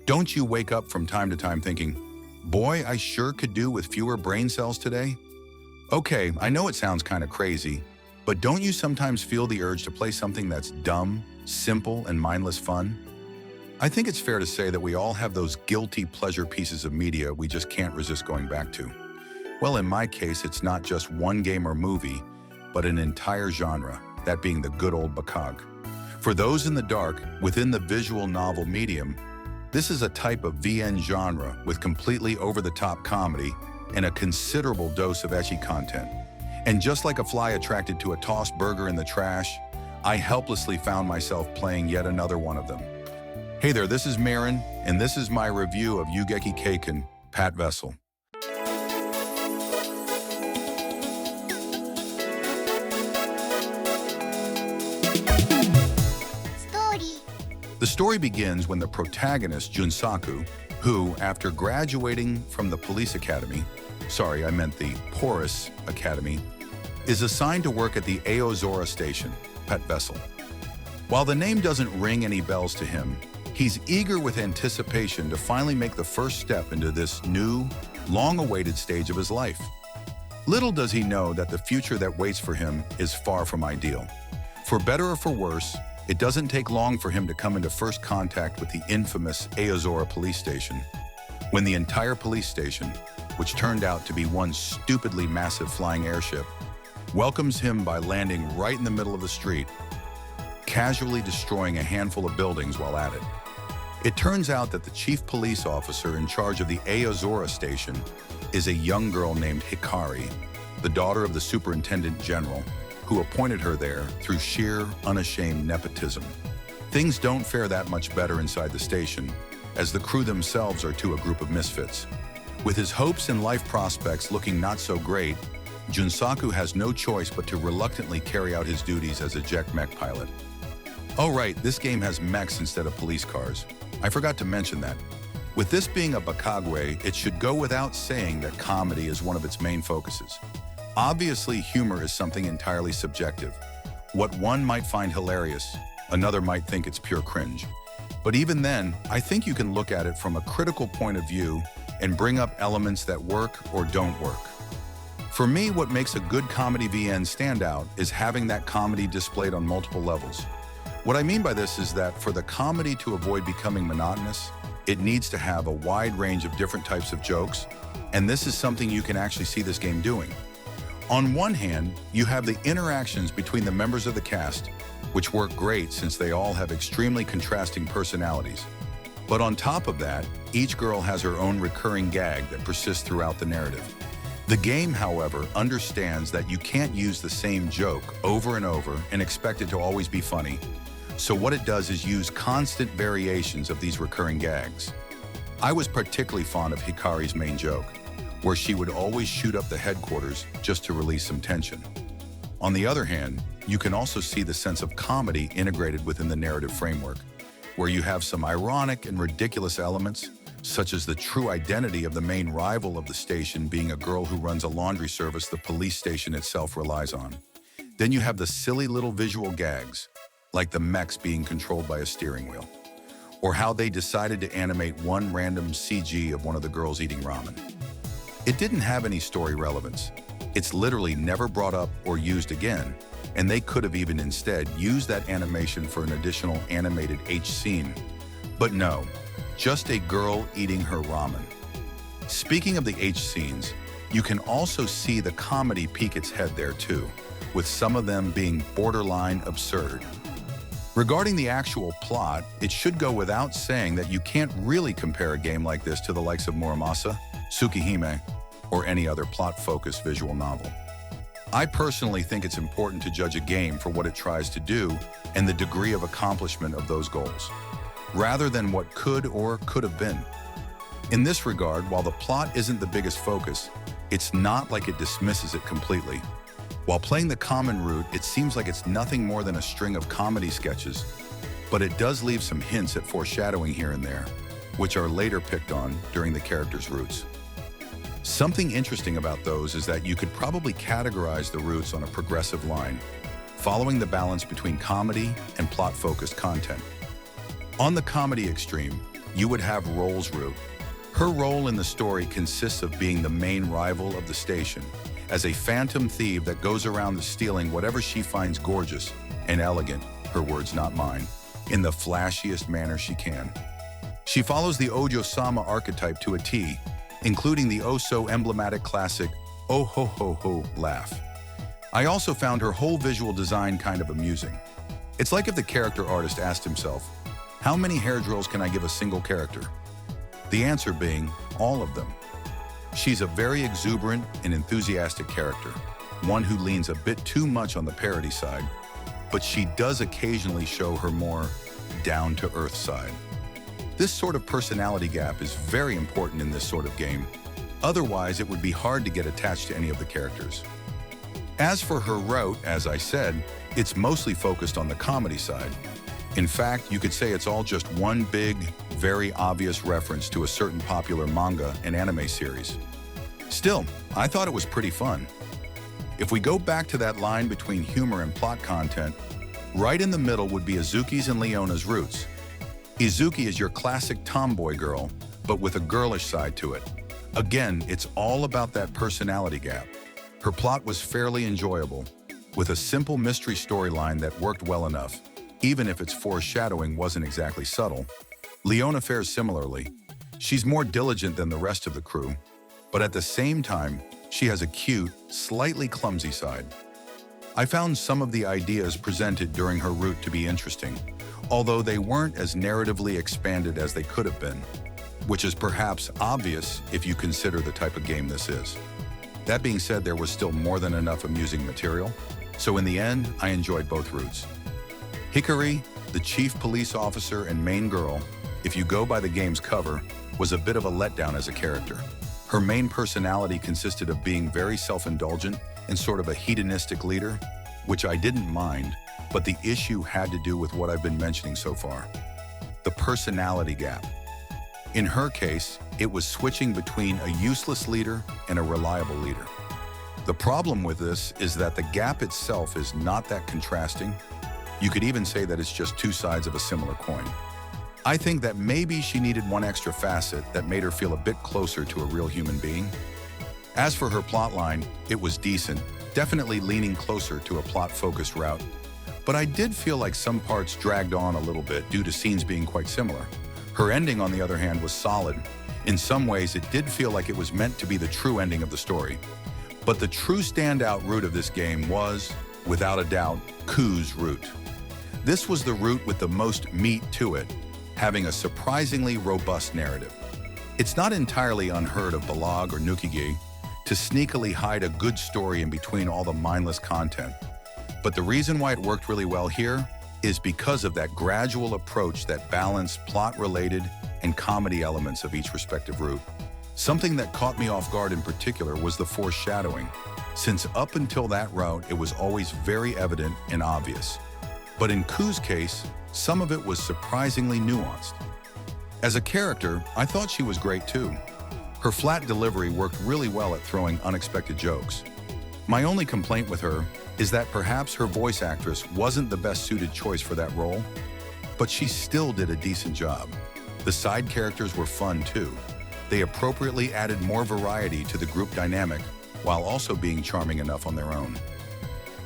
Don't you wake up from time to time thinking, boy, I sure could do with fewer brain cells today? Okay, I know it sounds kind of crazy, but don't you sometimes feel the urge to play something that's dumb, simple, and mindless fun? I think it's fair to say that we all have those guilty pleasure pieces of media we just can't resist going back to. Well, in my case, it's not just one game or movie, but an entire genre, that being the good old bakage. For those in the dark, within the visual novel medium, this is a type of VN genre with completely over-the-top comedy and a considerable dose of ecchi content. And just like a fly attracted to a tossed burger in the trash, I helplessly found myself playing yet another one of them. Hey there, this is Marin, and this is my review of Yuugeki Keikan Patvessel. The story begins when the protagonist, Junsaku, who, after graduating from the police academy, the Porous Academy, is assigned to work at the Aozora station, Patvessel. While the name doesn't ring any bells to him, he's eager with anticipation to finally make the first step into this new, long-awaited stage of his life. Little does he know that the future that waits for him is far from ideal. For better or for worse, it doesn't take long for him to come into first contact with the infamous Aozora police station, when the entire police station, which turned out to be one stupidly massive flying airship, welcomes him by landing right in the middle of the street, casually destroying a handful of buildings while at it. It turns out that the chief police officer in charge of the Aozora station is a young girl named Hikari, the daughter of the superintendent general, who appointed her there through sheer, unashamed nepotism. Things don't fare that much better inside the station, as the crew themselves are to a group of misfits. With his hopes and life prospects looking not so great, Junsaku has no choice but to reluctantly carry out his duties as a jet mech pilot. Oh right, this game has mechs instead of police cars. I forgot to mention that. With this being a bakage, it should go without saying that comedy is one of its main focuses. Obviously, humor is something entirely subjective. What one might find hilarious, another might think it's pure cringe. But even then, I think you can look at it from a critical point of view and bring up elements that work or don't work. For me, what makes a good comedy VN stand out is having that comedy displayed on multiple levels. What I mean by this is that for the comedy to avoid becoming monotonous, it needs to have a wide range of different types of jokes, and this is something you can actually see this game doing. On one hand, you have the interactions between the members of the cast, which work great since they all have extremely contrasting personalities. But on top of that, each girl has her own recurring gag that persists throughout the narrative. The game, however, understands that you can't use the same joke over and over and expect it to always be funny. So what it does is use constant variations of these recurring gags. I was particularly fond of Hikari's main joke, where she would always shoot up the headquarters just to release some tension. On the other hand, you can also see the sense of comedy integrated within the narrative framework, where you have some ironic and ridiculous elements, such as the true identity of the main rival of the station being a girl who runs a laundry service the police station itself relies on. Then you have the silly little visual gags, like the mechs being controlled by a steering wheel, or how they decided to animate one random CG of one of the girls eating ramen. It didn't have any story relevance. It's literally never brought up or used again, and they could have even instead used that animation for an additional animated H scene. But no, just a girl eating her ramen. Speaking of the H scenes, you can also see the comedy peek its head there too, with some of them being borderline absurd. Regarding the actual plot, it should go without saying that you can't really compare a game like this to the likes of Muramasa, Tsukihime, or any other plot-focused visual novel. I personally think it's important to judge a game for what it tries to do and the degree of accomplishment of those goals, rather than what could or could have been. In this regard, while the plot isn't the biggest focus, it's not like it dismisses it completely. While playing the common route, it seems like it's nothing more than a string of comedy sketches, but it does leave some hints at foreshadowing here and there, which are later picked on during the character's routes. Something interesting about those is that you could probably categorize the routes on a progressive line, following the balance between comedy and plot-focused content. On the comedy extreme, you would have Roll's route. Her role in the story consists of being the main rival of the station, as a phantom thief that goes around stealing whatever she finds gorgeous and elegant, her words not mine, in the flashiest manner she can. She follows the Ojo-sama archetype to a T, including the oh-so-emblematic classic oh-ho-ho-ho laugh. I also found her whole visual design kind of amusing. It's like if the character artist asked himself, how many hair drills can I give a single character? The answer being, all of them. She's a very exuberant and enthusiastic character, one who leans a bit too much on the parody side, but she does occasionally show her more down-to-earth side. This sort of personality gap is very important in this sort of game. Otherwise, it would be hard to get attached to any of the characters. As for her route, as I said, it's mostly focused on the comedy side. In fact, you could say it's all just one big, very obvious reference to a certain popular manga and anime series. Still, I thought it was pretty fun. If we go back to that line between humor and plot content, right in the middle would be Izuki's and Leona's roots. Izuki is your classic tomboy girl, but with a girlish side to it. Again, it's all about that personality gap. Her plot was fairly enjoyable, with a simple mystery storyline that worked well enough, even if its foreshadowing wasn't exactly subtle. Leona fares similarly. She's more diligent than the rest of the crew, but at the same time, she has a cute, slightly clumsy side. I found some of the ideas presented during her route to be interesting, although they weren't as narratively expanded as they could have been, which is perhaps obvious if you consider the type of game this is. That being said, there was still more than enough amusing material, so in the end, I enjoyed both routes. Hikari, the chief police officer and main girl, if you go by the game's cover, was a bit of a letdown as a character. Her main personality consisted of being very self-indulgent and sort of a hedonistic leader, which I didn't mind, but the issue had to do with what I've been mentioning so far. The personality gap. In her case, it was switching between a useless leader and a reliable leader. The problem with this is that the gap itself is not that contrasting. You could even say that it's just two sides of a similar coin. I think that maybe she needed one extra facet that made her feel a bit closer to a real human being. As for her plotline, it was decent, definitely leaning closer to a plot-focused route. But I did feel like some parts dragged on a little bit due to scenes being quite similar. Her ending, on the other hand, was solid. In some ways, it did feel like it was meant to be the true ending of the story. But the true standout route of this game was, without a doubt, Ku's route. This was the route with the most meat to it, having a surprisingly robust narrative. It's not entirely unheard of Balog or Nukigi to sneakily hide a good story in between all the mindless content. But the reason why it worked really well here is because of that gradual approach that balanced plot-related and comedy elements of each respective route. Something that caught me off guard in particular was the foreshadowing, since up until that route, it was always very evident and obvious. But in Ku's case, some of it was surprisingly nuanced. As a character, I thought she was great too. Her flat delivery worked really well at throwing unexpected jokes. My only complaint with her is that perhaps her voice actress wasn't the best suited choice for that role, but she still did a decent job. The side characters were fun too. They appropriately added more variety to the group dynamic while also being charming enough on their own.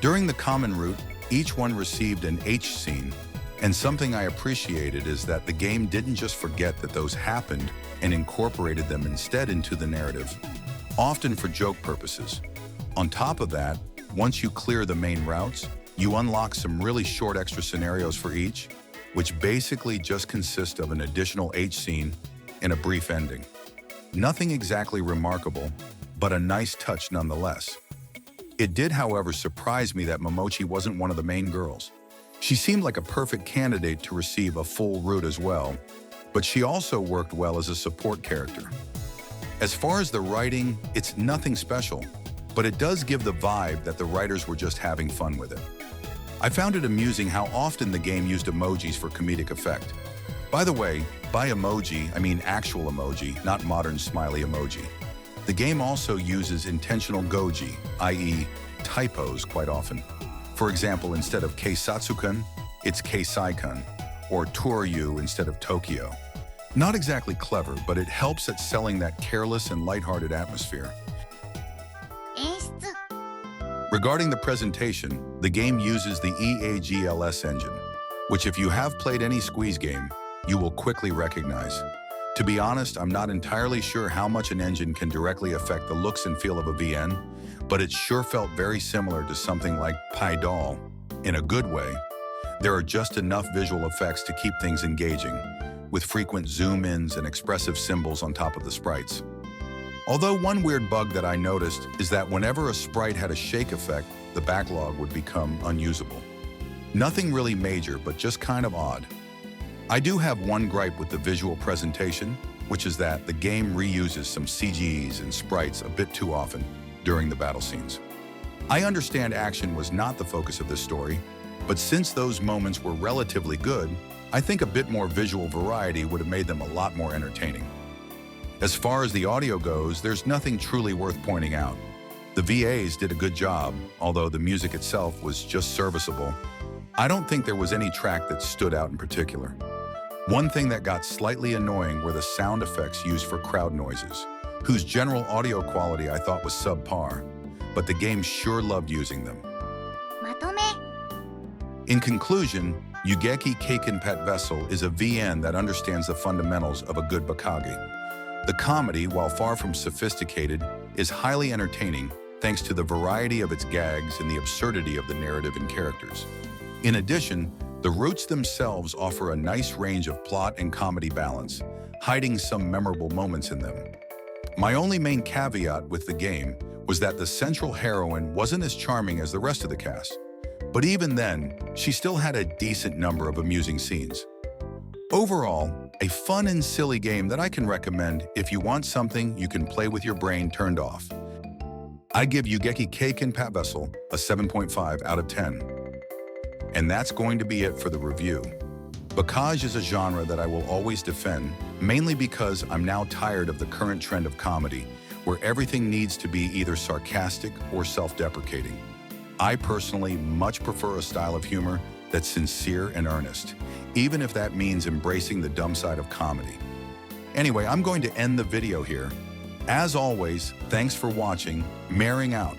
During the common route, each one received an H scene, and something I appreciated is that the game didn't just forget that those happened and incorporated them instead into the narrative, often for joke purposes. On top of that, once you clear the main routes, you unlock some really short extra scenarios for each, which basically just consist of an additional H scene and a brief ending. Nothing exactly remarkable, but a nice touch nonetheless. It did, however, surprise me that Momochi wasn't one of the main girls. She seemed like a perfect candidate to receive a full route as well, but she also worked well as a support character. As far as the writing, it's nothing special, but it does give the vibe that the writers were just having fun with it. I found it amusing how often the game used emojis for comedic effect. By the way, by emoji, I mean actual emoji, not modern smiley emoji. The game also uses intentional goji, i.e. typos, quite often. For example, instead of Keisatsu-kun, it's Keisai-kun, or Toryu instead of Tokyo. Not exactly clever, but it helps at selling that careless and lighthearted atmosphere. 演出 Regarding the presentation, the game uses the EAGLS engine, which if you have played any squeeze game, you will quickly recognize. To be honest, I'm not entirely sure how much an engine can directly affect the looks and feel of a VN, but it sure felt very similar to something like Doll. In a good way, there are just enough visual effects to keep things engaging, with frequent zoom-ins and expressive symbols on top of the sprites. Although one weird bug that I noticed is that whenever a sprite had a shake effect, the backlog would become unusable. Nothing really major, but just kind of odd. I do have one gripe with the visual presentation, which is that the game reuses some CGs and sprites a bit too often during the battle scenes. I understand action was not the focus of this story, but since those moments were relatively good, I think a bit more visual variety would have made them a lot more entertaining. As far as the audio goes, there's nothing truly worth pointing out. The VAs did a good job, although the music itself was just serviceable. I don't think there was any track that stood out in particular. One thing that got slightly annoying were the sound effects used for crowd noises, whose general audio quality I thought was subpar, but the game sure loved using them. まとめ In conclusion, Yuugeki Keikan Patvessel is a VN that understands the fundamentals of a good bakage. The comedy, while far from sophisticated, is highly entertaining thanks to the variety of its gags and the absurdity of the narrative and characters. In addition, the roots themselves offer a nice range of plot and comedy balance, hiding some memorable moments in them. My only main caveat with the game was that the central heroine wasn't as charming as the rest of the cast. But even then, she still had a decent number of amusing scenes. Overall, a fun and silly game that I can recommend if you want something you can play with your brain turned off. I give Yuugeki Keikan Patvessel a 7.5 out of 10. And that's going to be it for the review. Bakage is a genre that I will always defend, mainly because I'm now tired of the current trend of comedy, where everything needs to be either sarcastic or self-deprecating. I personally much prefer a style of humor that's sincere and earnest, even if that means embracing the dumb side of comedy. Anyway, I'm going to end the video here. As always, thanks for watching. Marrying out.